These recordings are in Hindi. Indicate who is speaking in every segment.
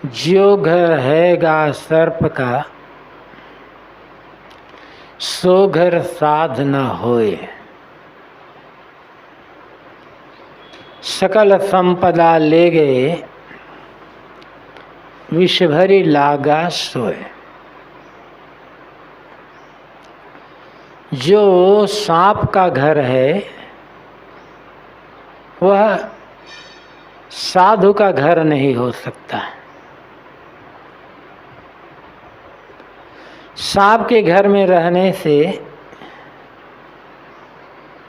Speaker 1: ज्यो घर हैगा सर्प का, सो घर साध न होए। सकल संपदा ले गए, विष भरी लागा सोए। जो सांप का घर है वह साधु का घर नहीं हो सकता। सांप के घर में रहने से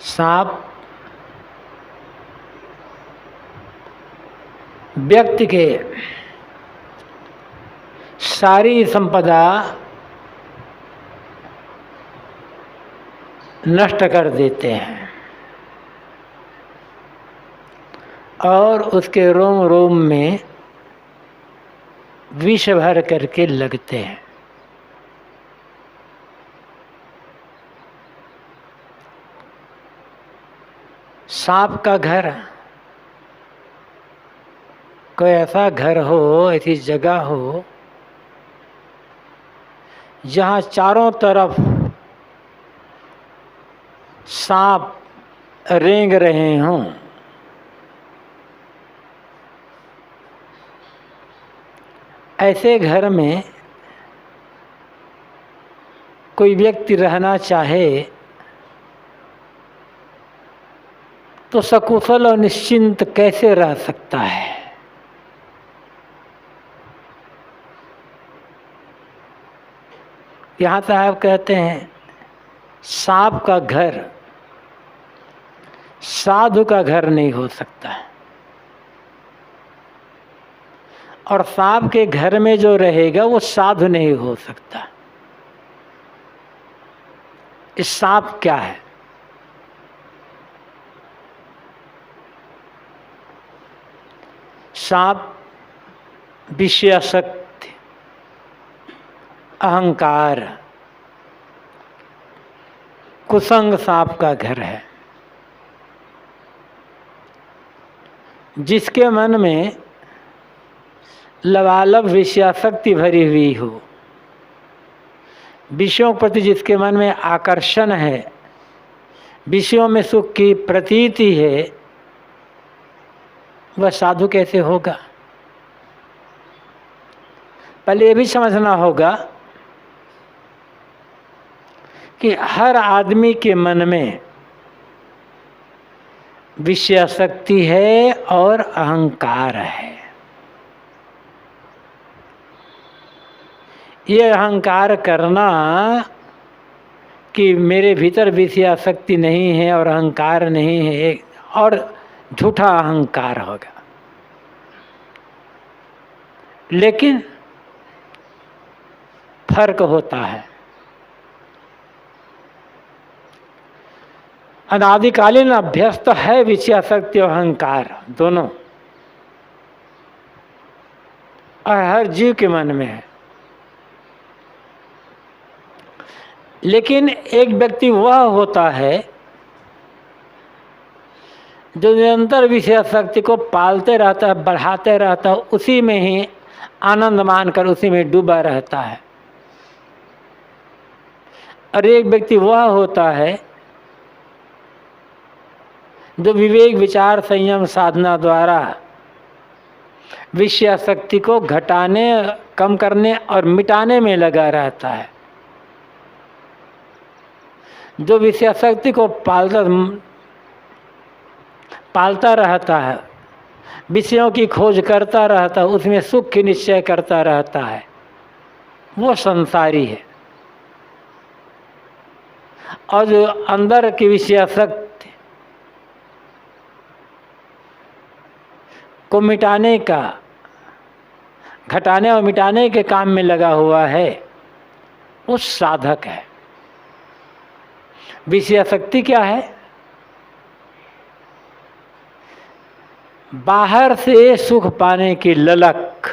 Speaker 1: सांप व्यक्ति के सारी संपदा नष्ट कर देते हैं और उसके रोम रोम में विष भर करके लगते हैं। सांप का घर, कोई ऐसा घर हो, ऐसी जगह हो जहाँ चारों तरफ सांप रेंग रहे हों। ऐसे घर में कोई व्यक्ति रहना चाहे तो सकुशल और निश्चिंत कैसे रह सकता है। यहाँ साहब कहते हैं सांप का घर साधु का घर नहीं हो सकता है, और सांप के घर में जो रहेगा वो साधु नहीं हो सकता। इस सांप क्या है? सांप विषयासक्ति, अहंकार, कुसंग सांप का घर है। जिसके मन में लबालब विषयासक्ति भरी हुई हो, विषयों के प्रति जिसके मन में आकर्षण है, विषयों में सुख की प्रतीति है, वह साधु कैसे होगा? पहले ये भी समझना होगा कि हर आदमी के मन में विषयासक्ति है और अहंकार है। ये अहंकार करना कि मेरे भीतर विषयासक्ति नहीं है और अहंकार नहीं है, और झूठा अहंकार होगा। लेकिन फर्क होता है। अनादिकालीन अभ्यस्त है विषयासक्ति और अहंकार दोनों, और हर जीव के मन में है। लेकिन एक व्यक्ति वह होता है जो निरंतर विषयासक्ति को पालते रहता है, बढ़ाते रहता है, उसी में ही आनंद मानकर उसी में डूबा रहता है। और एक व्यक्ति वह होता है जो विवेक, विचार, संयम, साधना द्वारा विषयासक्ति को घटाने, कम करने और मिटाने में लगा रहता है। जो विषयासक्ति को पालता रहता है, विषयों की खोज करता रहता है, उसमें सुख की निश्चय करता रहता है, वो संसारी है। और जो अंदर की विषयासक्ति को मिटाने का, घटाने और मिटाने के काम में लगा हुआ है, वो साधक है। विषयासक्ति क्या है? बाहर से सुख पाने की ललक,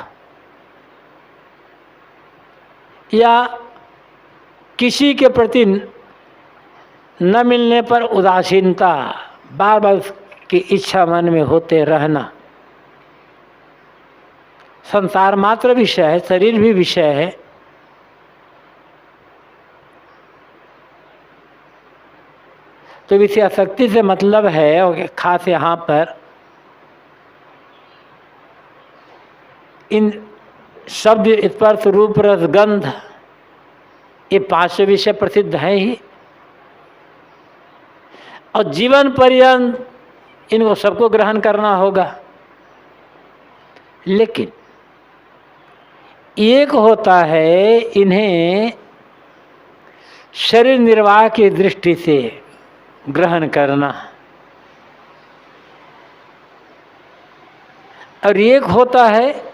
Speaker 1: या किसी के प्रति न मिलने पर उदासीनता, बार बार उसकी इच्छा मन में होते रहना, संसार मात्र विषय है, शरीर भी विषय है। तो विषयासक्ति से मतलब है, और खास यहाँ पर इन शब्द, स्पर्श, रूप, रस, गंध, ये 5 विषय प्रसिद्ध हैं ही, और जीवन पर्यंत इनको सबको ग्रहण करना होगा। लेकिन एक होता है इन्हें शरीर निर्वाह की दृष्टि से ग्रहण करना, और एक होता है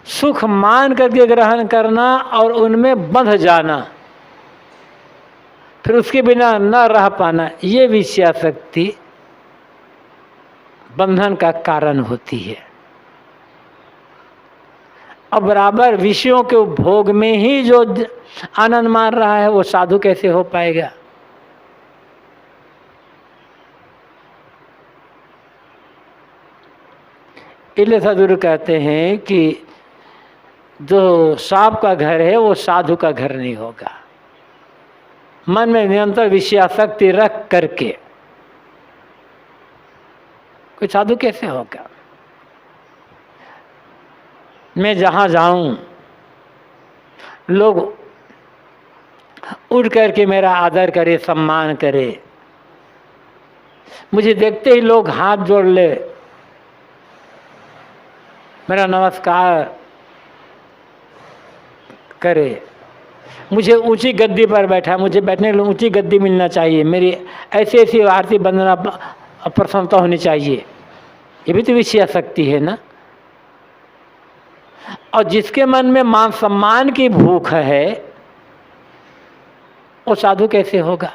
Speaker 1: सुख मान करके ग्रहण करना और उनमें बंध जाना, फिर उसके बिना न रह पाना। ये विषयासक्ति बंधन का कारण होती है। अब बराबर विषयों के उपभोग में ही जो आनंद मान रहा है वो साधु कैसे हो पाएगा? इसलिए सदगुरु कहते हैं कि जो सांप का घर है वो साधु का घर नहीं होगा। मन में निरंतर विषयासक्ति रख करके कोई साधु कैसे होगा? मैं जहाँ जाऊं लोग उठ करके मेरा आदर करे, सम्मान करे, मुझे देखते ही लोग हाथ जोड़ ले, मेरा नमस्कार करे, मुझे ऊंची गद्दी पर बैठा, मुझे बैठने के लिए ऊंची गद्दी मिलना चाहिए, मेरी ऐसी ऐसी आरती वंदना प्रसन्नता होनी चाहिए। ये भी तो विषयासक्ति है ना। और जिसके मन में मान सम्मान की भूख है वो साधु कैसे होगा?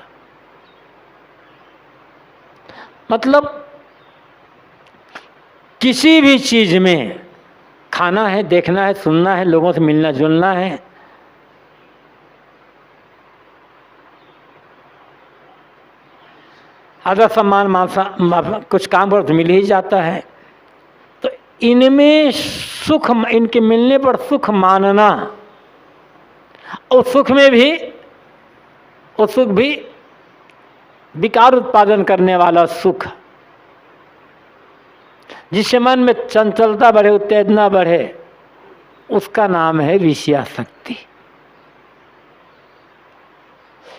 Speaker 1: मतलब किसी भी चीज में खाना है, देखना है, सुनना है, लोगों से मिलना जुलना है, आदर सम्मान मान कुछ काम पर तो मिल ही जाता है। तो इनमें सुख, इनके मिलने पर सुख मानना, और सुख में भी वो सुख भी विकार उत्पादन करने वाला सुख, जिससे मन में चंचलता बढ़े, उत्तेजना बढ़े, उसका नाम है विषयासक्ति।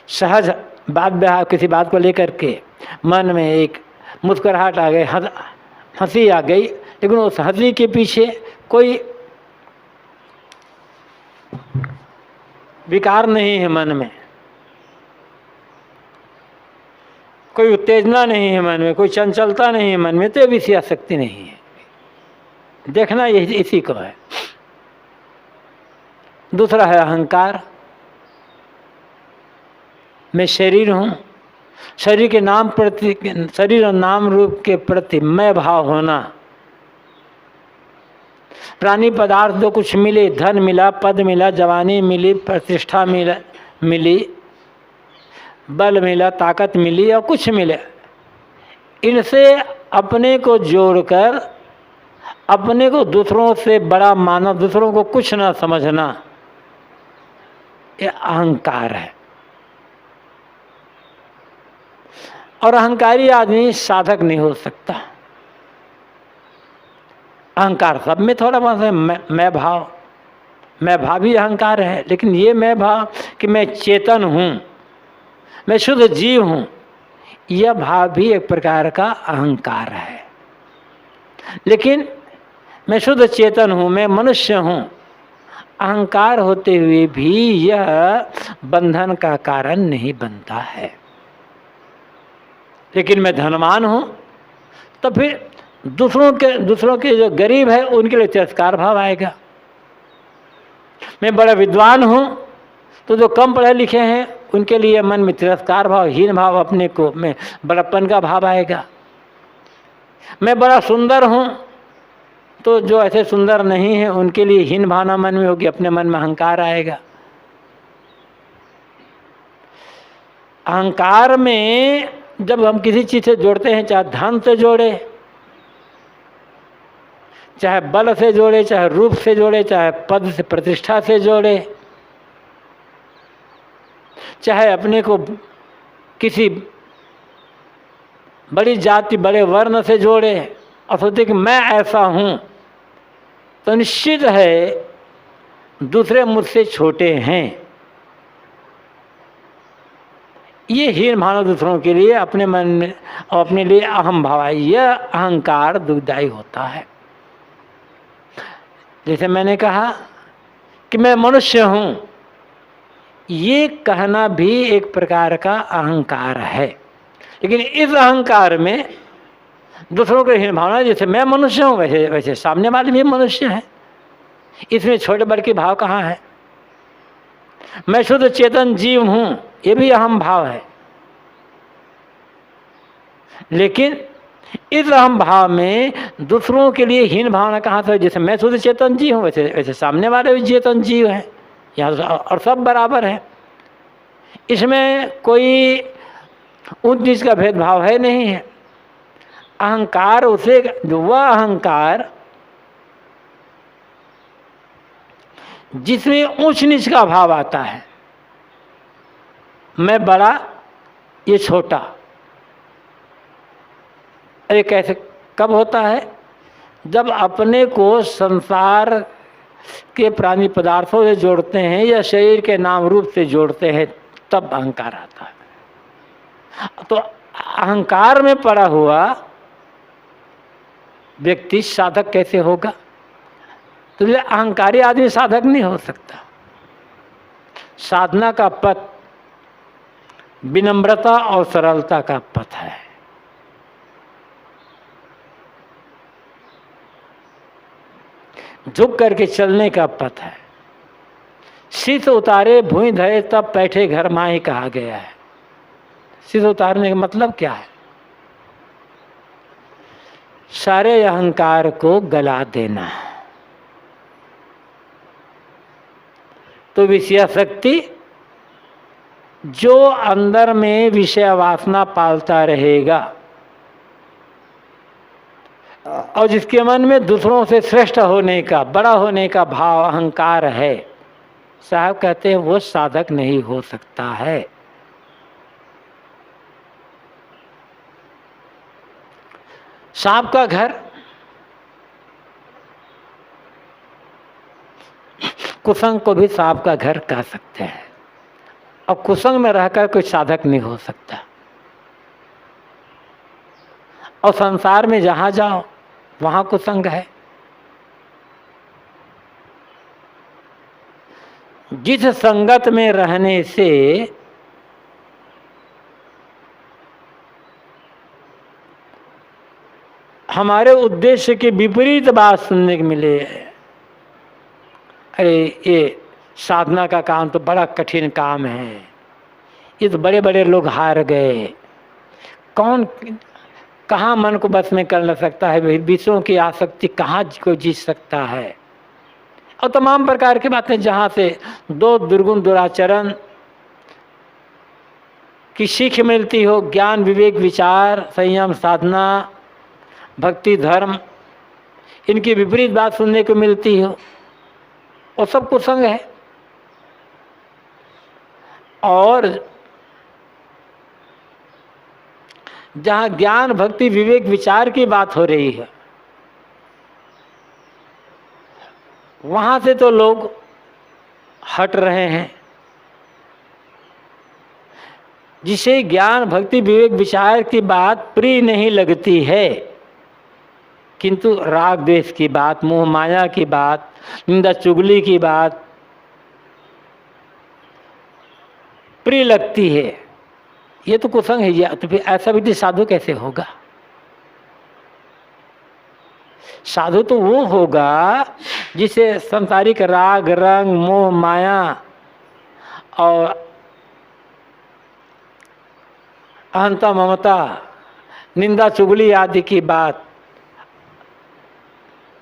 Speaker 1: सहज बात व्यवहार किसी बात को लेकर के मन में एक मुस्कुराहट आ गई, हंसी आ गई, लेकिन उस हंसी के पीछे कोई विकार नहीं है, मन में कोई उत्तेजना नहीं है, मन में कोई चंचलता नहीं है, मन में, तो विषयासक्ति नहीं है। देखना यही इसी को है। दूसरा है अहंकार। मैं शरीर हूँ, शरीर के नाम प्रति, शरीर और नाम रूप के प्रति मैं भाव होना। प्राणी पदार्थ जो कुछ मिले, धन मिला, पद मिला, जवानी मिली, प्रतिष्ठा मिली, बल मिला, ताकत मिली, और कुछ मिले, इनसे अपने को जोड़कर अपने को दूसरों से बड़ा माना, दूसरों को कुछ ना समझना, ये अहंकार है। और अहंकारी आदमी साधक नहीं हो सकता। अहंकार सब में थोड़ा बहुत है। मैं भाव भी अहंकार है, लेकिन ये मैं भाव कि मैं चेतन हूँ, मैं शुद्ध जीव हूँ, यह भाव भी एक प्रकार का अहंकार है। लेकिन मैं शुद्ध चेतन हूँ, मैं मनुष्य हूँ, अहंकार होते हुए भी यह बंधन का कारण नहीं बनता है। लेकिन मैं धनवान हूँ तो फिर दूसरों के जो गरीब है उनके लिए तिरस्कार भाव आएगा। मैं बड़ा विद्वान हूँ तो जो कम पढ़े लिखे हैं उनके लिए मन में तिरस्कार भाव, हीन भाव, अपने को में बड़प्पन का भाव आएगा। मैं बड़ा सुंदर हूँ तो जो ऐसे सुंदर नहीं है उनके लिए हीन भावना मन में होगी, अपने मन में अहंकार आएगा। अहंकार में जब हम किसी चीज़ से जोड़ते हैं, चाहे धन से जोड़े, चाहे बल से जोड़े, चाहे रूप से जोड़े, चाहे पद से प्रतिष्ठा से जोड़े, चाहे अपने को किसी बड़ी जाति बड़े वर्ण से जोड़े और सोचे कि मैं ऐसा हूँ, तो निश्चित है दूसरे मुझसे छोटे हैं। ये हीन भावना दूसरों के लिए अपने मन में और अपने लिए अहम भाव है। यह अहंकार दुखदायी होता है। जैसे मैंने कहा कि मैं मनुष्य हूँ, ये कहना भी एक प्रकार का अहंकार है। लेकिन इस अहंकार में दूसरों की हीन भावना, जैसे मैं मनुष्य हूँ वैसे वैसे सामने वाले भी मनुष्य हैं, इसमें छोटे बड़ की भाव कहाँ है। मैं शुद्ध चेतन जीव हूँ, ये भी अहम भाव है। लेकिन इस अहम भाव में दूसरों के लिए हीन भावना कहाँ से? जैसे मैं शुद्ध चेतन जीव हूँ वैसे वैसे सामने वाले भी चेतन जीव हैं, यहाँ और सब बराबर हैं। इसमें कोई ऊंच नीच का भेदभाव है नहीं है। अहंकार उसे, जो वह अहंकार जिसमें ऊंच नीच का भाव आता है, मैं बड़ा ये छोटा, अरे कैसे कब होता है? जब अपने को संसार के प्राणी पदार्थों से जोड़ते हैं या शरीर के नाम रूप से जोड़ते हैं, तब अहंकार आता है। तो अहंकार में पड़ा हुआ व्यक्ति साधक कैसे होगा? तो अहंकारी आदमी साधक नहीं हो सकता। साधना का पथ विनम्रता और सरलता का पथ है। झुक करके चलने का पथ है। शीश उतारे भूमि धरे तब बैठे घर माही कहा गया है। शीश उतारने का मतलब क्या है? सारे अहंकार को गला देना। तो विषयासक्ति, जो अंदर में विषय वासना पालता रहेगा और जिसके मन में दूसरों से श्रेष्ठ होने का, बड़ा होने का भाव अहंकार है, साहब कहते हैं वो साधक नहीं हो सकता है। सांप का घर, कुसंग को भी सांप का घर कह सकते हैं। और कुसंग में रहकर कोई साधक नहीं हो सकता। और संसार में जहां जाओ वहां कुसंग है। जिस संगत में रहने से हमारे उद्देश्य के विपरीत बात सुनने को मिले, अरे ये साधना का काम तो बड़ा कठिन काम है, ये तो बड़े बड़े लोग हार गए, कौन कहाँ मन को बस में कर न सकता है, विषयों की आसक्ति कहाँ को जीत सकता है, और तमाम प्रकार की बातें जहाँ से दो दुर्गुण दुराचरण की सीख मिलती हो, ज्ञान विवेक विचार संयम साधना भक्ति धर्म, इनकी विपरीत बात सुनने को मिलती हो, और सब कुसंग है। और जहाँ ज्ञान भक्ति विवेक विचार की बात हो रही है, वहाँ से तो लोग हट रहे हैं। जिसे ज्ञान भक्ति विवेक विचार की बात प्रिय नहीं लगती है, किंतु राग द्वेष की बात, मोह माया की बात, निंदा चुगली की बात प्रिय लगती है, ये तो कुसंग है। ये तो फिर ऐसा भी साधु कैसे होगा? साधु तो वो होगा जिसे संसारिक राग रंग मोह माया और अहंता ममता निंदा चुगली आदि की बात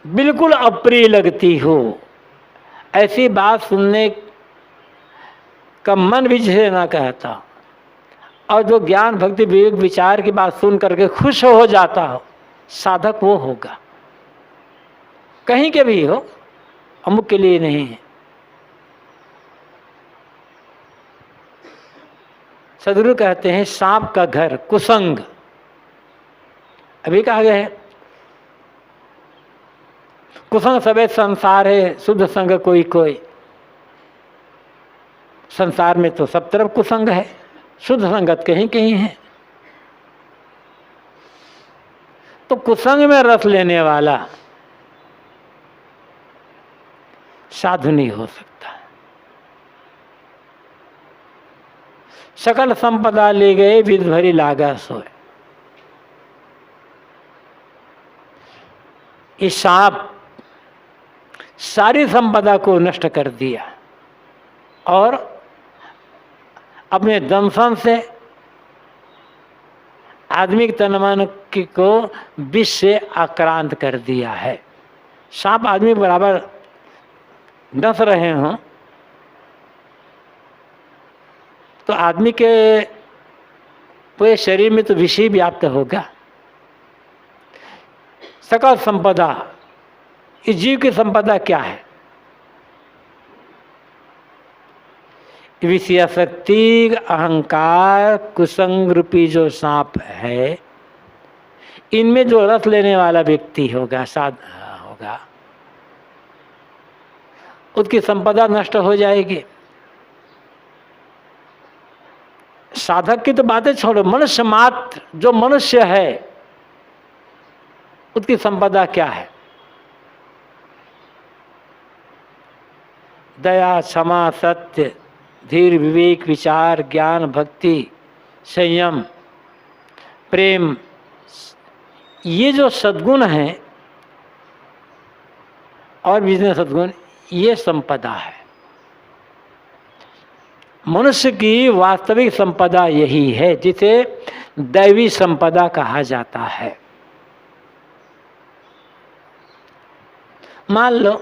Speaker 1: बिल्कुल अप्रिय लगती हो। ऐसी बात सुनने का मन भी जिसे ना कहता, और जो ज्ञान भक्ति विवेक विचार की बात सुन करके खुश हो जाता हो, साधक वो होगा। कहीं के भी हो, अमुक के लिए नहीं है। सदगुरु कहते हैं सांप का घर कुसंग, अभी कहा गया है कुसंग सबे संसार है, शुद्ध संग कोई कोई। संसार में तो सब तरफ कुसंग है, शुद्ध संगत कहीं कहीं है। तो कुसंग में रस लेने वाला साधु नहीं हो सकता। सकल संपदा ले गए विध भरी लागा सोए। इस सांप सारी संपदा को नष्ट कर दिया और अपने दंशन से आदमी के तन मन को विष से आक्रांत कर दिया है। सांप आदमी बराबर डस रहे हों तो आदमी के पूरे शरीर में तो विष ही व्याप्त होगा। सकल संपदा, इस जीव की संपदा क्या है? विषयासक्ति, अहंकार, कुसंग रूपी जो सांप है, इनमें जो रस लेने वाला व्यक्ति होगा, होगा, उसकी संपदा नष्ट हो जाएगी। साधक की तो बातें छोड़ो, मनुष्य मात्र जो मनुष्य है उसकी संपदा क्या है? दया, क्षमा, सत्य, धीर, विवेक, विचार, ज्ञान, भक्ति, संयम, प्रेम, ये जो सद्गुण हैं और विजय सद्गुण, ये संपदा है। मनुष्य की वास्तविक संपदा यही है जिसे दैवी संपदा कहा जाता है। मान लो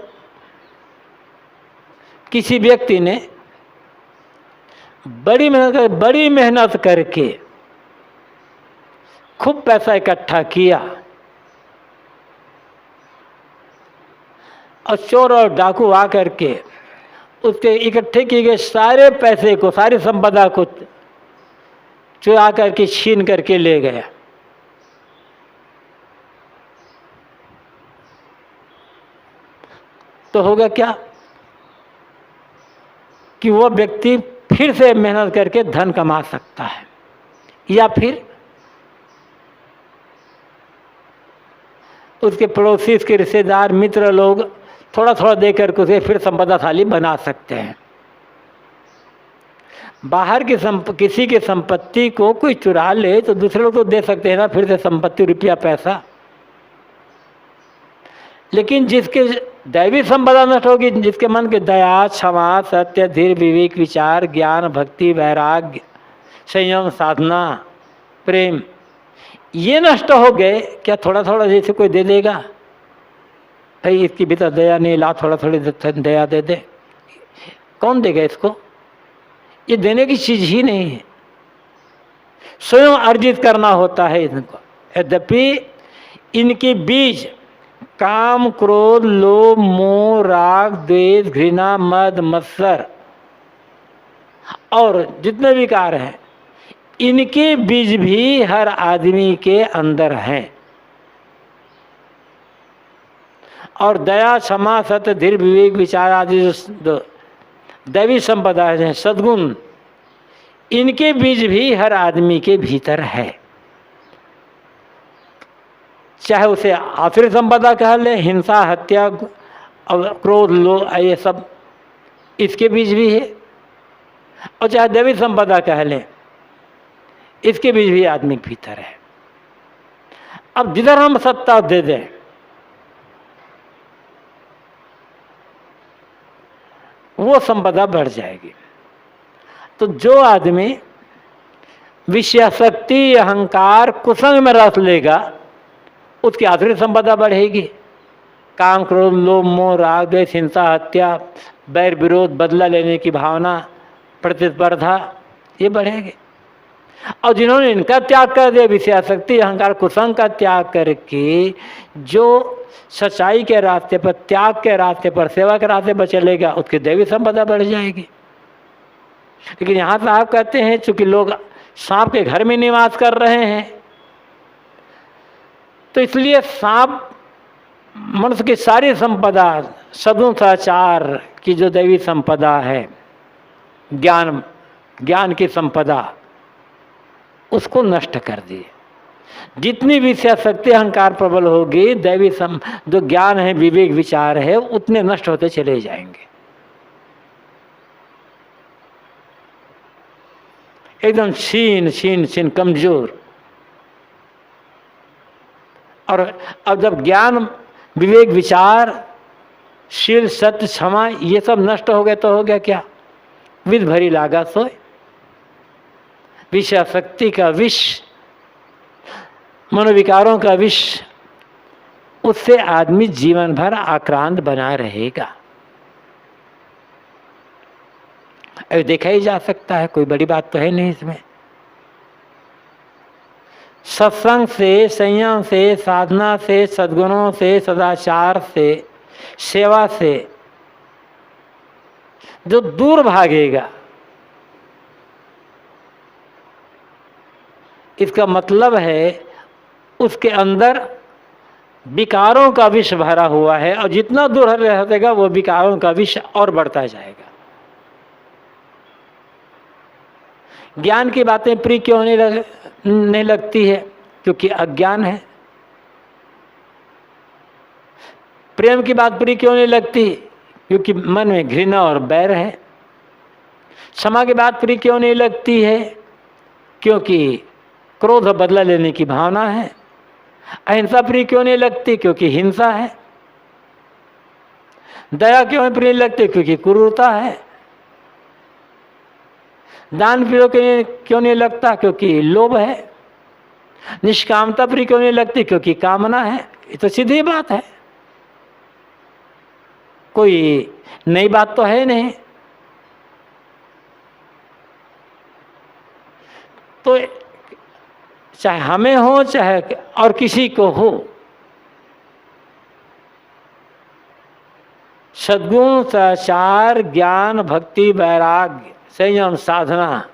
Speaker 1: किसी व्यक्ति ने बड़ी मेहनत करके खूब पैसा इकट्ठा किया और चोर और डाकू आकर के उसके इकट्ठे किए गए सारे पैसे को, सारी संपदा को चुरा करके छीन करके ले गया। तो होगा क्या कि वो व्यक्ति फिर से मेहनत करके धन कमा सकता है, या फिर उसके पड़ोसी, उसके रिश्तेदार, मित्र लोग थोड़ा थोड़ा देकर के उसे फिर संपदाशाली बना सकते हैं। बाहर की किसी की संपत्ति को कोई चुरा ले तो दूसरे लोग तो दे सकते हैं ना फिर से संपत्ति, रुपया, पैसा। लेकिन जिसके दैवी संपदा नष्ट होगी, जिसके मन के दया, क्षमा, सत्य, धीर, विवेक, विचार, ज्ञान, भक्ति, वैराग्य, संयम, साधना, प्रेम, ये नष्ट हो गए, क्या थोड़ा थोड़ा जैसे कोई दे देगा? भाई इसकी भीतर दया नहीं, ला थोड़ा थोड़ी दया दे दे, कौन देगा इसको? ये देने की चीज ही नहीं है, स्वयं अर्जित करना होता है इनको। यद्यपि इनके बीज काम, क्रोध, लोभ, मोह, राग, द्वेष, घृणा, मद, मत्सर और जितने विकार हैं, इनके बीज भी हर आदमी के अंदर हैं। और दया, क्षमा, सत्य, धीर, विवेक, विचार आदि जो दैवी संपदा है, सद्गुण, इनके बीज भी हर आदमी के भीतर है। चाहे उसे आसुरी संपदा कह ले, हिंसा, हत्या और क्रोध, लोभ, ये सब इसके बीज भी है, और चाहे दैवी संपदा कह ले, इसके बीज भी आदमी के भीतर है। अब जिधर हम सत्ता दे दें, वो संपदा बढ़ जाएगी। तो जो आदमी विषयासक्ति, अहंकार, कुसंग में रस लेगा, उसकी आसुरी संपदा बढ़ेगी। काम, क्रोध, लोभ, मोह, राग, द्वेष, हिंसा, हत्या, बैर विरोध, बदला लेने की भावना, प्रतिस्पर्धा, ये बढ़ेगी। और जिन्होंने इनका त्याग कर दिया, विषयासक्ति अहंकार कुसंग का त्याग करके जो सच्चाई के रास्ते पर, त्याग के रास्ते पर, सेवा के रास्ते पर चलेगा, उसकी दैवी संपदा बढ़ जाएगी। लेकिन यहाँ साहब कहते हैं चूंकि लोग सांप के घर में निवास कर रहे हैं, तो इसलिए सांप मनुष्य की सारी संपदा, सद्गुण सदाचार की जो दैवी संपदा है, ज्ञान की संपदा, उसको नष्ट कर दिए। जितनी विषयासक्ति अहंकार प्रबल होगी, दैवी जो ज्ञान है, विवेक विचार है, उतने नष्ट होते चले जाएंगे। एकदम छीन कमजोर। और अब जब ज्ञान, विवेक विचार, शील, सत्य, क्षमा, ये सब नष्ट हो गए तो हो गया क्या? विष भरी लागा सोए। विषयासक्ति का विष, मनोविकारों का विष, उससे आदमी जीवन भर आक्रांत बना रहेगा। अब देखा ही जा सकता है, कोई बड़ी बात तो है नहीं इसमें। सत्संग से, संयम से, साधना से, सद्गुणों से, सदाचार से, सेवा से जो दूर भागेगा, इसका मतलब है उसके अंदर विकारों का विष भरा हुआ है, और जितना दूर रहेगा वो विकारों का विष और बढ़ता जाएगा। ज्ञान की बातें प्रिय क्यों नहीं लगती है? क्योंकि अज्ञान है। प्रेम की बात प्रिय क्यों नहीं लगती? क्योंकि मन में घृणा और बैर है। क्षमा की बात प्रिय क्यों नहीं लगती है? क्योंकि क्रोध और बदला लेने की भावना है। अहिंसा प्रिय क्यों नहीं लगती? क्योंकि हिंसा है। दया क्यों प्रिय लगती? क्योंकि क्रूरता है। दान प्रिय क्यों नहीं लगता? क्योंकि लोभ है। निष्कामता प्रिय क्यों नहीं लगती? क्योंकि कामना है। ये तो सीधी बात है, कोई नई बात तो है नहीं। तो चाहे हमें हो, चाहे और किसी को हो, सद्गुण, सदाचार, ज्ञान, भक्ति, वैराग्य, संयम, साधना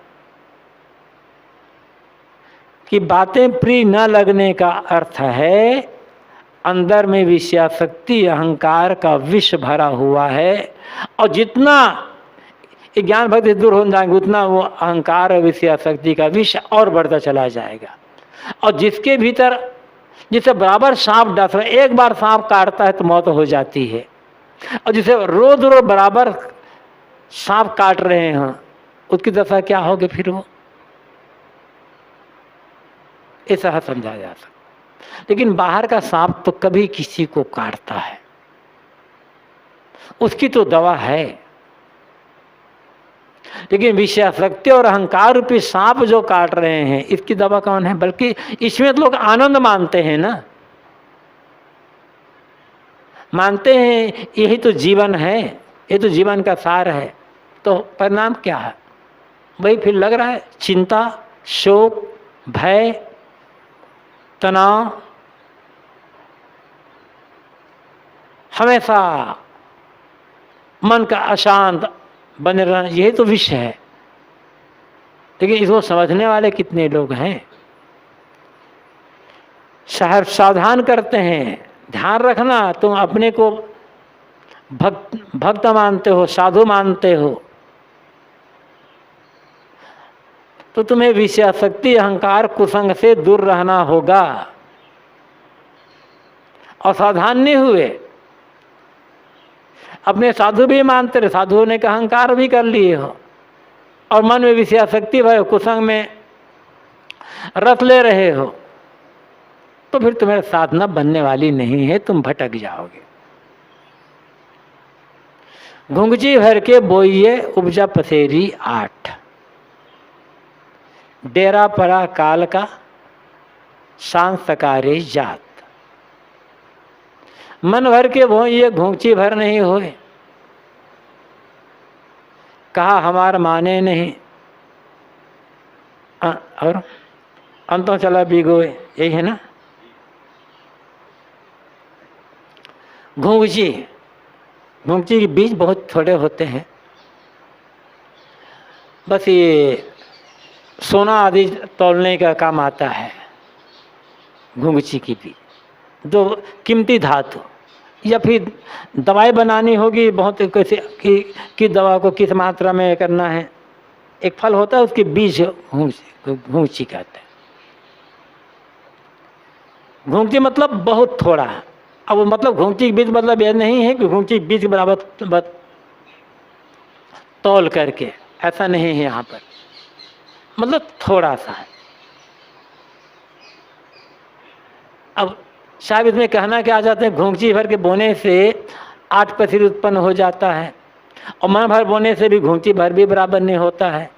Speaker 1: की बातें प्रिय न लगने का अर्थ है अंदर में विषयासक्ति अहंकार का विष भरा हुआ है। और जितना ज्ञान भक्ति दूर हो जाएंगे, उतना वो अहंकार और विषयासक्ति का विष और बढ़ता चला जाएगा। और जिसके भीतर, जिसे बराबर सांप डस रहा है, एक बार सांप काटता है तो मौत हो जाती है, और जिसे रोज रोज बराबर सांप काट रहे हैं, उसकी दशा क्या होगी फिर? वो ऐसा समझा जा सकता। लेकिन बाहर का सांप तो कभी किसी को काटता है, उसकी तो दवा है। लेकिन विषयासक्ति और अहंकार रूपी सांप जो काट रहे हैं, इसकी दवा कौन है? बल्कि इसमें तो लोग आनंद मानते हैं ना, मानते हैं यही तो जीवन है, ये तो जीवन का सार है। तो परिणाम क्या है? वही फिर लग रहा है चिंता, शोक, भय, तनाव, हमेशा मन का अशांत बने रहना, यही तो विषय है। लेकिन इसको समझने वाले कितने लोग हैं? सावधान करते हैं, ध्यान रखना, तुम अपने को भक्त मानते हो, साधु मानते हो, तो तुम्हें विषयासक्ति अहंकार कुसंग से दूर रहना होगा। और सावधान नहीं हुए, अपने साधु भी मानते रहे, साधु होने का अहंकार भी कर लिए हो, और मन में विषयासक्ति भय कुसंग में रस ले रहे हो, तो फिर तुम्हारी साधना बनने वाली नहीं है, तुम भटक जाओगे। घुंघची भर के बोइये उपजा पसेरी 8, डेरा पड़ा काल का सांस सकारे जात। मन भर के बोइये घुंघची भर नहीं होए, कहा हमार माने नहीं, और अंतों चला बीगोए, यही है ना। घुंघची, घुंघची के बीज बहुत थोड़े होते हैं, बस ये सोना आदि तौलने का काम आता है घुंघची की बीज, जो कीमती धातु, या फिर दवाई बनानी होगी बहुत कैसे कि दवा को किस मात्रा में करना है, एक फल होता है उसके बीज घुंघची कहते हैं। घुंघची मतलब बहुत थोड़ा है। अब मतलब घुंघची के बीज मतलब यह नहीं है कि घुंघची बीज के बराबर तौल करके, ऐसा नहीं है यहाँ पर, मतलब थोड़ा सा है। अब शायद इसमें कहना क्या चाहते हैं, घुंघची भर के बोने से 8 पसीरी उत्पन्न हो जाता है, और मन भर बोने से भी घुंघची भर भी बराबर नहीं होता है।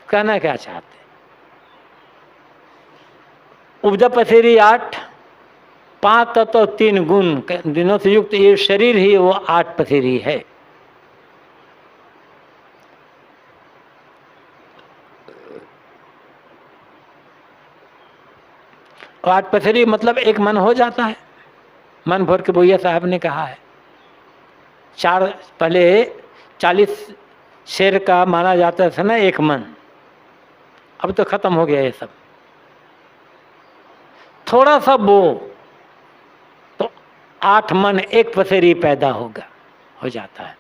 Speaker 1: कहना क्या चाहते हैं, उपजा पसेरी 8, 5 तत्व 3 गुण दिनों से युक्त ये शरीर ही वो 8 पसेरी है। और 8 पसेरी मतलब एक मन हो जाता है। मन भर के बोइया साहब ने कहा है, पहले 40 शेर का माना जाता था ना एक मन, अब तो खत्म हो गया ये सब। थोड़ा सा बो तो 8 मन एक पसेरी पैदा हो जाता है।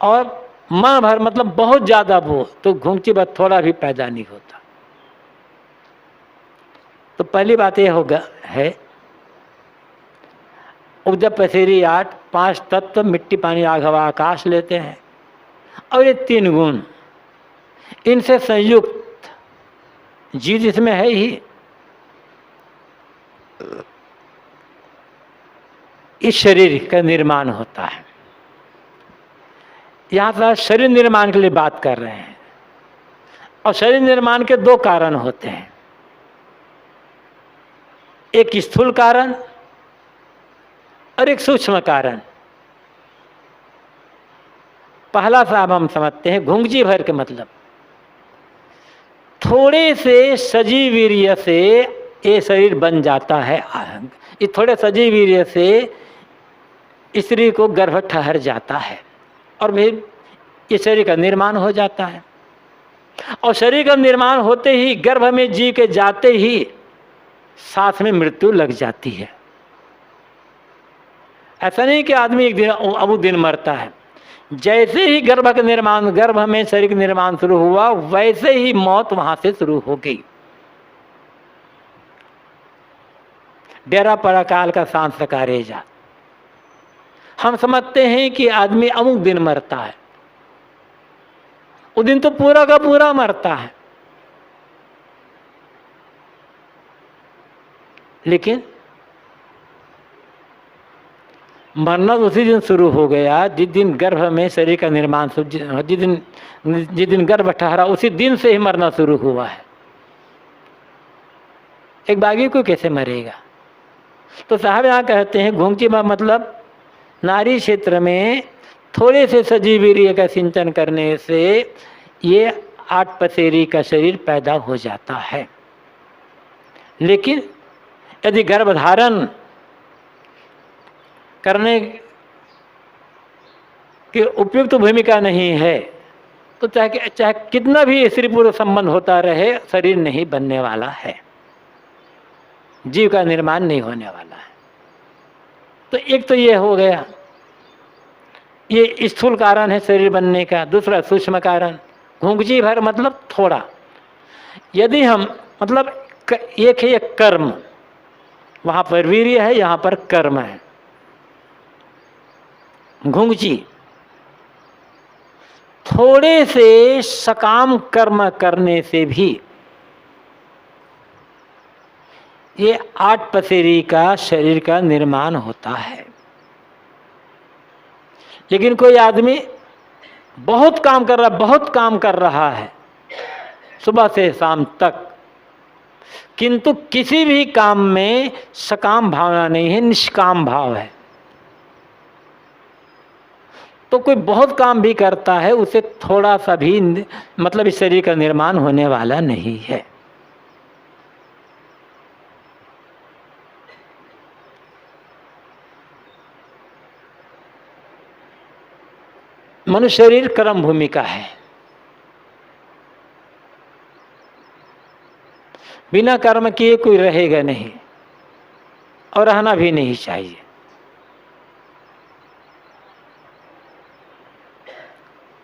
Speaker 1: और मन भर मतलब बहुत ज्यादा बो तो घुंघची भर थोड़ा भी पैदा नहीं होता। तो पहली बात यह होगा है, उपजा पसेरी 8, 5 तत्व मिट्टी पानी आग हवा आकाश लेते हैं, और ये 3 गुण इनसे संयुक्त जीव इसमें है ही। इस शरीर का निर्माण होता है। यहां पर शरीर निर्माण के लिए बात कर रहे हैं, और शरीर निर्माण के 2 कारण होते हैं, एक स्थूल कारण और एक सूक्ष्म कारण। पहला साहब हम समझते हैं घुंघची भर के मतलब थोड़े से सजीव वीर्य से ये शरीर बन जाता है। ये थोड़े सजीव वीर्य से स्त्री को गर्भ ठहर जाता है, और फिर ये शरीर का निर्माण हो जाता है। और शरीर का निर्माण होते ही गर्भ में जी के जाते ही साथ में मृत्यु लग जाती है। ऐसा नहीं कि आदमी एक दिन अब दिन मरता है, जैसे ही गर्भ में शरीर का निर्माण शुरू हुआ वैसे ही मौत वहां से शुरू हो गई। डेरा पड़ा काल का सांस का रेजा। हम समझते हैं कि आदमी अमुक दिन मरता है, वो दिन तो पूरा का पूरा मरता है, लेकिन मरना उसी दिन शुरू हो गया जिस दिन गर्भ में शरीर का निर्माण, जिस दिन गर्भ ठहरा उसी दिन से ही मरना शुरू हुआ है। एक बागी को कैसे मरेगा? तो साहब यहाँ कहते हैं घुंघची मतलब नारी क्षेत्र में थोड़े से सजीव वीर्य का सिंचन करने से ये 8 पसेरी का शरीर पैदा हो जाता है। लेकिन यदि गर्भधारण करने की उपयुक्त भूमिका नहीं है तो चाहे कितना भी स्त्री पुरुष संबंध होता रहे, शरीर नहीं बनने वाला है, जीव का निर्माण नहीं होने वाला है। तो एक तो ये हो गया, ये स्थूल कारण है शरीर बनने का। दूसरा सूक्ष्म कारण, घुंघची भर मतलब थोड़ा। यदि हम मतलब एक है एक कर्म, वहां पर वीर्य है, यहां पर कर्म है। घुंघची थोड़े से सकाम कर्म करने से भी ये 8 पसेरी का शरीर का निर्माण होता है। लेकिन कोई आदमी बहुत काम कर रहा है सुबह से शाम तक, किंतु किसी भी काम में सकाम भावना नहीं है, निष्काम भाव है, तो कोई बहुत काम भी करता है, उसे थोड़ा सा भी मतलब इस शरीर का निर्माण होने वाला नहीं है। मनुष्य शरीर कर्म भूमि का है। बिना कर्म किए कोई रहेगा नहीं और रहना भी नहीं चाहिए।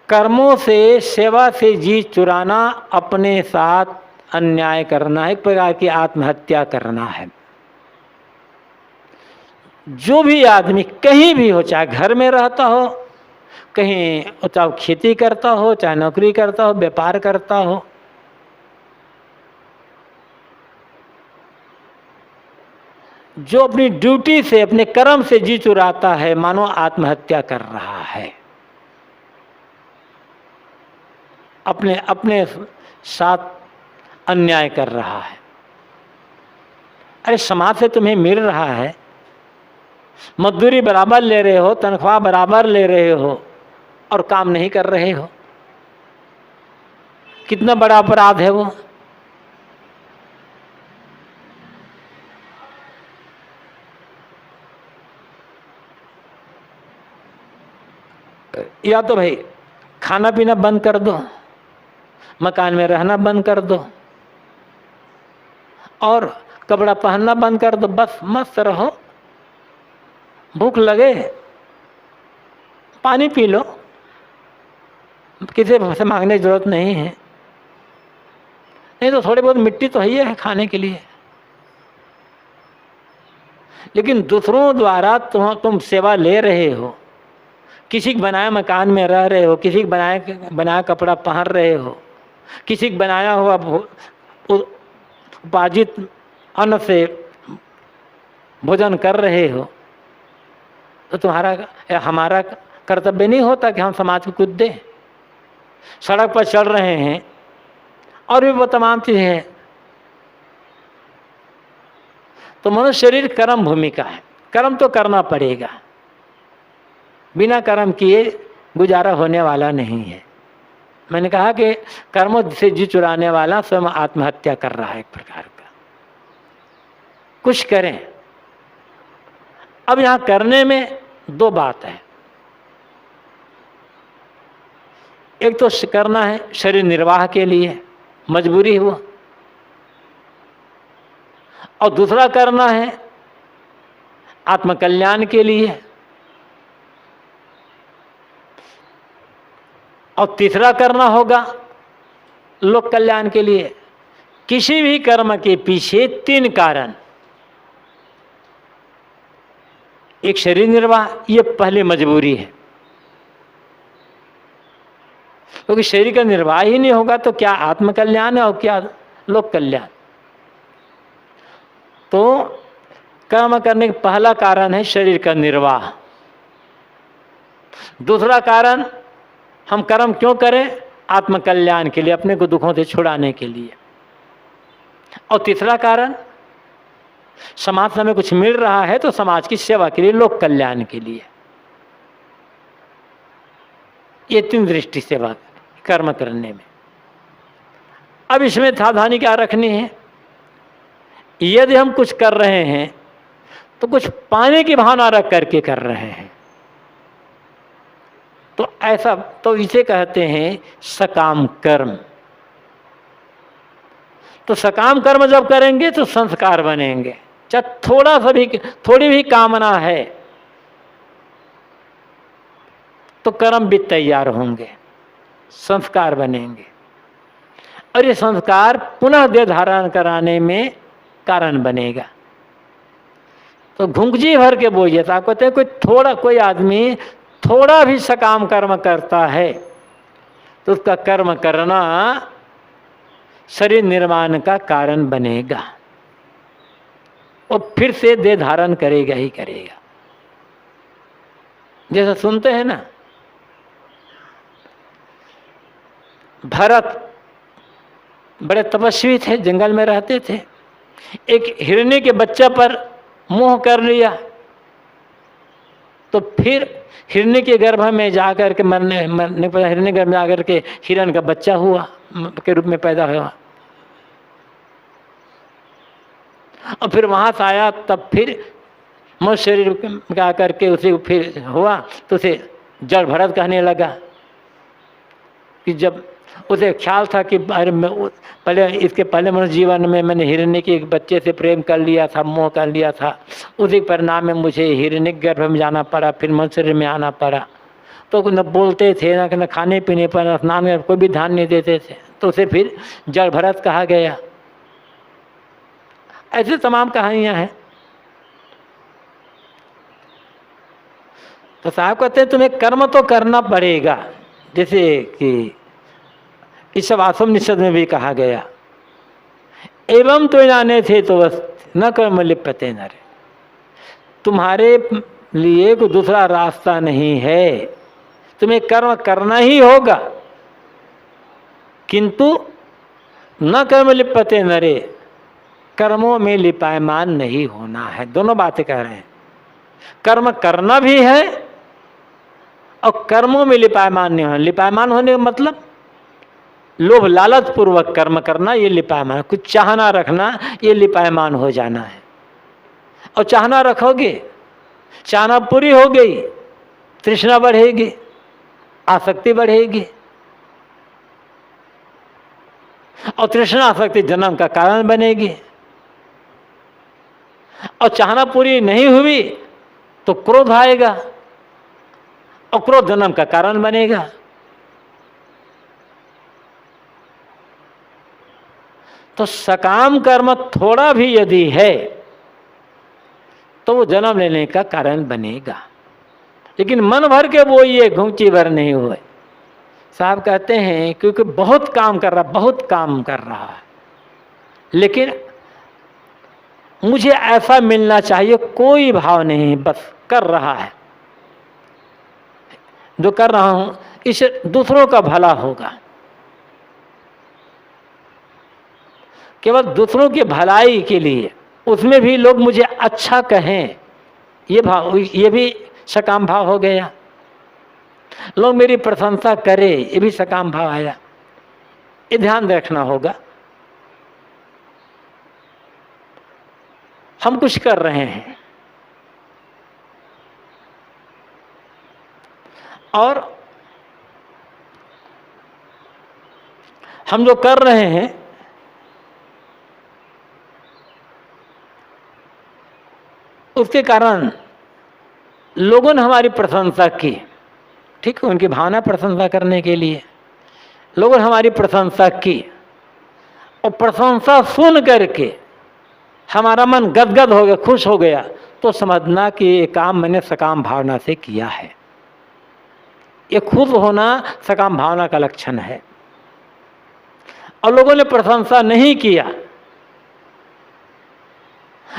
Speaker 1: कर्मों से, सेवा से जी चुराना अपने साथ अन्याय करना है, एक प्रकार की आत्महत्या करना है। जो भी आदमी कहीं भी हो, चाहे घर में रहता हो, कहीं चाहे खेती करता हो, चाहे नौकरी करता हो, व्यापार करता हो, जो अपनी ड्यूटी से, अपने कर्म से जी चुराता है, मानो आत्महत्या कर रहा है, अपने अपने साथ अन्याय कर रहा है। अरे समाज से तुम्हें मिल रहा है, मजदूरी बराबर ले रहे हो, तनख्वाह बराबर ले रहे हो और काम नहीं कर रहे हो, कितना बड़ा अपराध है वो। या तो भाई खाना पीना बंद कर दो, मकान में रहना बंद कर दो और कपड़ा पहनना बंद कर दो, बस मस्त रहो। भूख लगे पानी पी लो, किसी से मांगने की जरूरत नहीं है। नहीं तो थोड़ी बहुत मिट्टी तो ही है खाने के लिए, लेकिन दूसरों द्वारा तुम सेवा ले रहे हो, किसी के बनाए मकान में रह रहे हो, किसी के बनाया कपड़ा पहन रहे हो, किसी के बनाया हुआ उपार्जित अन्न से भोजन कर रहे हो, तो तुम्हारा या हमारा कर्तव्य नहीं होता कि हम समाज को कुछ दें। सड़क पर चल रहे हैं और भी वो तमाम चीज़ें हैं। तो मनुष्य शरीर कर्म भूमि का है, कर्म तो करना पड़ेगा, बिना कर्म किए गुजारा होने वाला नहीं है। मैंने कहा कि कर्मों से जी चुराने वाला स्वयं आत्महत्या कर रहा है एक प्रकार का। कुछ करें। अब यहां करने में दो बात है, एक तो करना है शरीर निर्वाह के लिए, मजबूरी है वो, और दूसरा करना है आत्मकल्याण के लिए, और तीसरा करना होगा लोक कल्याण के लिए। किसी भी कर्म के पीछे तीन कारण, एक शरीर निर्वाह, ये पहली मजबूरी है, क्योंकि शरीर का निर्वाह ही नहीं होगा तो क्या आत्मकल्याण है और क्या लोक कल्याण। तो कर्म करने का पहला कारण है शरीर का निर्वाह। दूसरा कारण, हम कर्म क्यों करें? आत्मकल्याण के लिए, अपने को दुखों से छुड़ाने के लिए। और तीसरा कारण, समाज से हमें कुछ मिल रहा है तो समाज की सेवा के लिए, लोक कल्याण के लिए। ये तीन दृष्टि सेवा कर्म करने में। अब इसमें सावधानी क्या रखनी है? यदि हम कुछ कर रहे हैं तो कुछ पाने की भावना रख करके कर रहे हैं, तो ऐसा, तो इसे कहते हैं सकाम कर्म। तो सकाम कर्म जब करेंगे तो संस्कार बनेंगे। चाहे थोड़ा सा भी, थोड़ी भी कामना है तो कर्म भी तैयार होंगे, संस्कार बनेंगे, और ये संस्कार पुनः देह धारण कराने में कारण बनेगा। तो घुंघजी भर के बोझिए, आप कहते हैं कोई आदमी थोड़ा भी सकाम कर्म करता है तो उसका कर्म करना शरीर निर्माण का कारण बनेगा, और फिर से देह धारण करेगा ही करेगा। जैसा सुनते हैं ना, भरत बड़े तपस्वी थे, जंगल में रहते थे, एक हिरनी के बच्चे पर मोह कर लिया, तो फिर हिरण्य के गर्भ में जाकर के मरने पर हिरण्य गर्भ में जाकर के हिरण का बच्चा हुआ के रूप में पैदा हुआ, और फिर वहाँ से आया, तब फिर मनुष्य शरीर में आकर के उसे फिर हुआ तो उसे जड़ भरत कहने लगा। कि जब उसे ख्याल था कि अरे पहले इसके पहले मनुष्य जीवन में मैंने हिरण्य के एक बच्चे से प्रेम कर लिया था, मोह कर लिया था, उसी परिणाम में मुझे हिरण्य गर्भ में जाना पड़ा, फिर मनुष्य शरीर में आना पड़ा। तो न बोलते थे, न खाने पीने पर, न स्नान में कोई भी ध्यान नहीं देते थे, तो उसे फिर जड़ भरत कहा गया। ऐसी तमाम कहानियां हैं। तो साहब कहते हैं तुम्हें कर्म तो करना पड़ेगा, जैसे कि इस वासोपनिषद में भी कहा गया, एवं तो जाने थे तो बस न कर्म लिप्यते नरे, तुम्हारे लिए कोई दूसरा रास्ता नहीं है, तुम्हें कर्म करना ही होगा, किंतु न कर्म लिप्यते नरे, कर्मों में लिपायमान नहीं होना है। दोनों बातें कह रहे हैं, कर्म करना भी है और कर्मों में लिपायमान नहीं होना। लिपायमान होने का मतलब लोभ लालच पूर्वक कर्म करना, ये लिपायमान, कुछ चाहना रखना, ये लिपायमान हो जाना है। और चाहना रखोगे, चाहना पूरी हो गई, तृष्णा बढ़ेगी, आसक्ति बढ़ेगी, और तृष्णा आसक्ति जन्म का कारण बनेगी। और चाहना पूरी नहीं हुई तो क्रोध आएगा, और क्रोध जन्म का कारण बनेगा। तो सकाम कर्म थोड़ा भी यदि है तो वो जन्म लेने का कारण बनेगा, लेकिन मन भर के वो ये घूंची भर नहीं हुए। साहब कहते हैं क्योंकि बहुत काम कर रहा है, लेकिन मुझे ऐसा मिलना चाहिए, कोई भाव नहीं, बस कर रहा है, जो कर रहा हूं इससे दूसरों का भला होगा, केवल दूसरों की भलाई के लिए, उसमें भी लोग मुझे अच्छा कहें, ये भाव, ये भी सकाम भाव हो गया। लोग मेरी प्रशंसा करें, ये भी सकाम भाव आया। ये ध्यान रखना होगा। हम कुछ कर रहे हैं और हम जो कर रहे हैं उसके कारण लोगों ने हमारी प्रशंसा की, ठीक है, उनकी भावना प्रशंसा करने के लिए लोगों ने हमारी प्रशंसा की, और प्रशंसा सुन करके हमारा मन गदगद हो गया, खुश हो गया, तो समझना कि ये काम मैंने सकाम भावना से किया है। ये खुश होना सकाम भावना का लक्षण है। और लोगों ने प्रशंसा नहीं किया,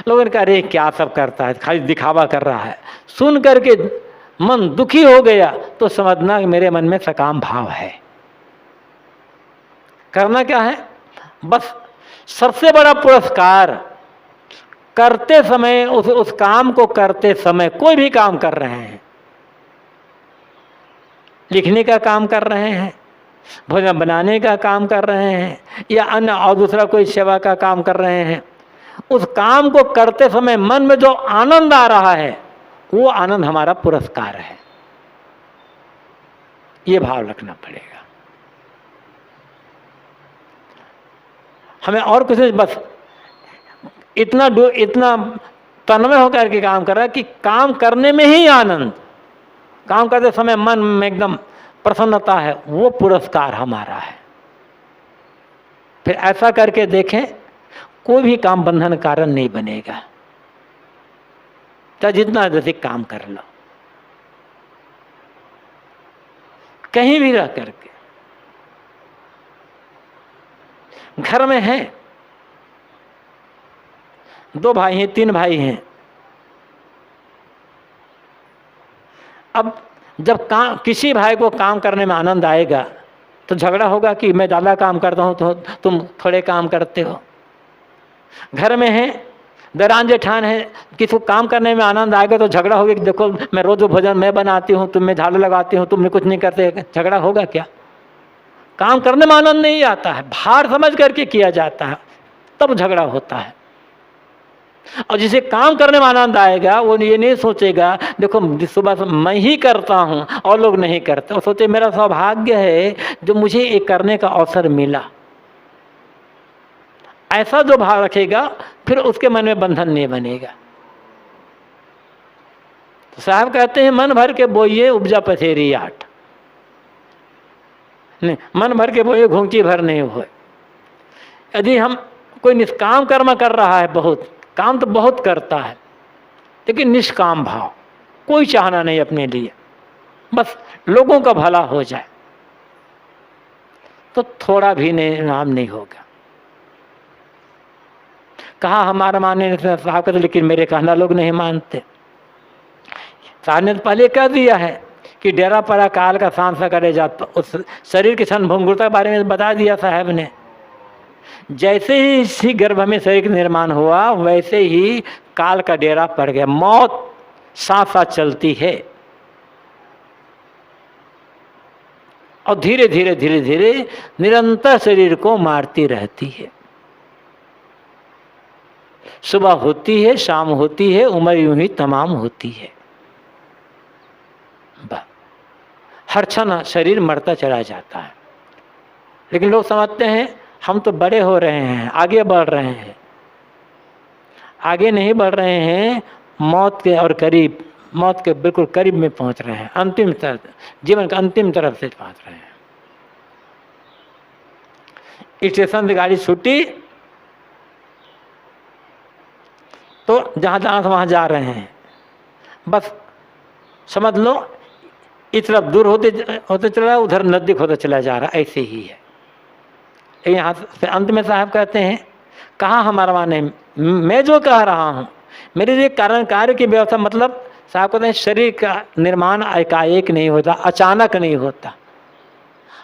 Speaker 1: लोगों ने कहा अरे क्या सब करता है, खाली दिखावा कर रहा है, सुन करके मन दुखी हो गया, तो समझना कि मेरे मन में सकाम भाव है। करना क्या है, बस सबसे बड़ा पुरस्कार करते समय, उस काम को करते समय, कोई भी काम कर रहे हैं, लिखने का काम कर रहे हैं, भोजन बनाने का काम कर रहे हैं, या अन्य और दूसरा कोई सेवा का काम कर रहे हैं, उस काम को करते समय मन में जो आनंद आ रहा है, वो आनंद हमारा पुरस्कार है। ये भाव रखना पड़ेगा हमें। और कुछ नहीं, बस इतना तन्मय होकर के काम कर रहा है कि काम करने में ही आनंद, काम करते समय मन में एकदम प्रसन्नता है, वो पुरस्कार हमारा है। फिर ऐसा करके देखें, कोई भी काम बंधन कारण नहीं बनेगा, चाहे जितना अधिक काम कर लो, कहीं भी रह करके। घर में हैं, 2 भाई हैं, 3 भाई हैं, अब जब किसी भाई को काम करने में आनंद आएगा तो झगड़ा होगा कि मैं ज़्यादा काम करता हूं तो तुम थोड़े काम करते हो। घर में हैं, दरान जेठान है, किसी को काम करने में आनंद आएगा तो झगड़ा होगा कि देखो मैं रोज भोजन मैं बनाती हूँ, तुम मैं झाड़ू लगाती हूँ, तुमने कुछ नहीं करते, झगड़ा होगा क्या? काम करने में आनंद नहीं आता है, भार समझ करके किया जाता है, तब झगड़ा होता है। और जिसे काम करने में आनंद आएगा वो ये नहीं सोचेगा देखो सुबह से मैं ही करता हूँ और लोग नहीं करते, वो सोचे मेरा सौभाग्य है जो मुझे ये करने का अवसर मिला। ऐसा जो भाव रखेगा फिर उसके मन में बंधन नहीं बनेगा। तो साहब कहते हैं मन भर के बोइए उपजा पथेरी आठ, नहीं मन भर के बोइए घूंची भर नहीं हुए। यदि हम कोई निष्काम कर्म कर रहा है, बहुत काम तो बहुत करता है लेकिन निष्काम भाव, कोई चाहना नहीं अपने लिए, बस लोगों का भला हो जाए, तो थोड़ा भी नाम नहीं होगा। कहा हमारा मानने साहब कहते लेकिन मेरे कहना लोग नहीं मानते। साहब ने पहले कह दिया है कि डेरा पड़ा काल का सांसा करे जाता, उस शरीर की क्षणभंगुरता के बारे में बता दिया साहब ने। जैसे ही इसी गर्भ में शरीर का निर्माण हुआ वैसे ही काल का डेरा पड़ गया, मौत साथ साथ चलती है और धीरे धीरे धीरे धीरे निरंतर शरीर को मारती रहती है। सुबह होती है, शाम होती है, उम्र यूं ही तमाम होती है। हर क्षण शरीर मरता चला जाता है, लेकिन लोग समझते हैं हम तो बड़े हो रहे हैं, आगे बढ़ रहे हैं। आगे नहीं बढ़ रहे हैं, मौत के और करीब, मौत के बिल्कुल करीब में पहुंच रहे हैं, अंतिम तरफ, जीवन के अंतिम तरफ से पहुंच रहे हैं। स्टेशन से गाड़ी छूटी तो जहाँ जाना था वहाँ जा रहे हैं, बस समझ लो इस तरफ दूर होते होते चला, उधर नजदीक होता चला जा रहा, ऐसे ही है। यहाँ से अंत में साहब कहते हैं कहाँ हमारा माने, मैं जो कह रहा हूँ मेरे लिए कारण कार्य की व्यवस्था, मतलब साहब कहते हैं शरीर का निर्माण एकाएक नहीं होता, अचानक नहीं होता,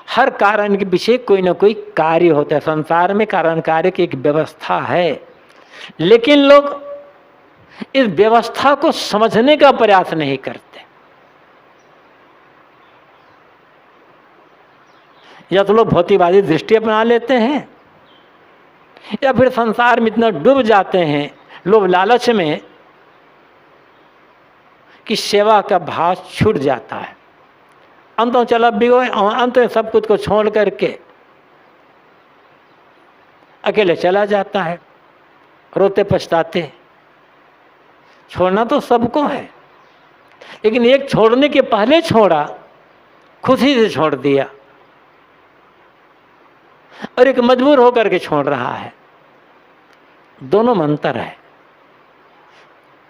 Speaker 1: हर कारण के पीछे कोई ना कोई कार्य होता है। संसार में कारण कार्य की एक व्यवस्था है, लेकिन लोग इस व्यवस्था को समझने का प्रयास नहीं करते। या तो लोग भौतिकवादी दृष्टि अपना लेते हैं, या फिर संसार में इतना डूब जाते हैं लोग लालच में कि सेवा का भाव छूट जाता है। अंत में चला भी अंत में सब कुछ को छोड़ करके अकेले चला जाता है, रोते पछताते। छोड़ना तो सबको है, लेकिन एक छोड़ने के पहले छोड़ा, खुशी से छोड़ दिया, और एक मजबूर होकर के छोड़ रहा है। दोनों में अंतर है।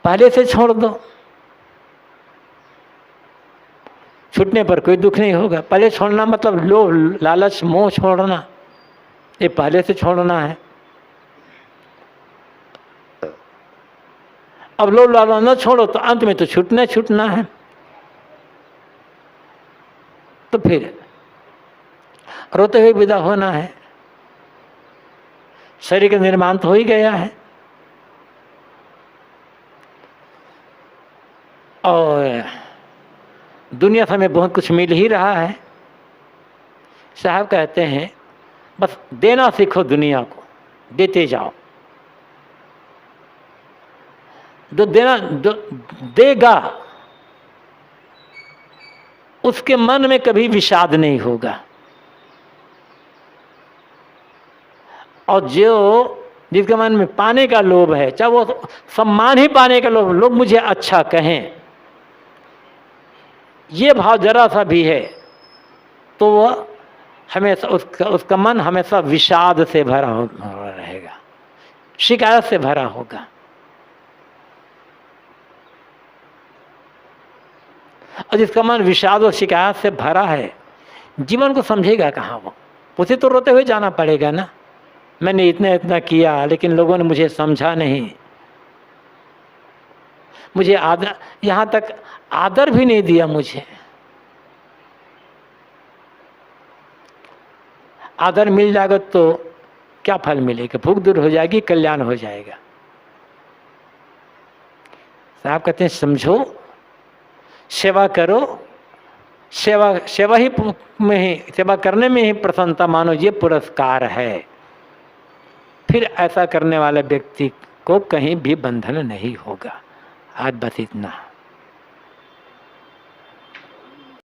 Speaker 1: पहले से छोड़ दो, छूटने पर कोई दुख नहीं होगा। पहले छोड़ना मतलब लोभ लालच मोह छोड़ना, ये पहले से छोड़ना है। अब लोभ लालच न छोड़ो तो अंत में तो छूटना छूटना है। तो फिर रोते हुए विदा होना है। शरीर का निर्माण तो हो ही गया है, और दुनिया से हमें बहुत कुछ मिल ही रहा है। साहब कहते हैं बस देना सीखो, दुनिया को देते जाओ। जो देना देगा उसके मन में कभी विषाद नहीं होगा, और जो जिसके मन में पाने का लोभ है, चाहे वो सम्मान ही पाने का लोभ, लोग मुझे अच्छा कहें, ये भाव जरा सा भी है तो वह हमेशा उसका मन हमेशा विषाद से भरा रहेगा, शिकायत से भरा होगा। और जिसका मन विषाद और शिकायत से भरा है, जीवन को समझेगा कहाँ वो? उसे तो रोते हुए जाना पड़ेगा ना, मैंने इतना इतना किया लेकिन लोगों ने मुझे समझा नहीं, मुझे आदर, यहाँ तक आदर भी नहीं दिया मुझे। आदर मिल जाएगा तो क्या फल मिलेगा? भूख दूर हो जाएगी, कल्याण हो जाएगा। तो आप कहते हैं समझो, सेवा करो, सेवा ही में ही, सेवा करने में ही प्रसन्नता मानो, ये पुरस्कार है। फिर ऐसा करने वाले व्यक्ति को कहीं भी बंधन नहीं होगा। आज बस इतना।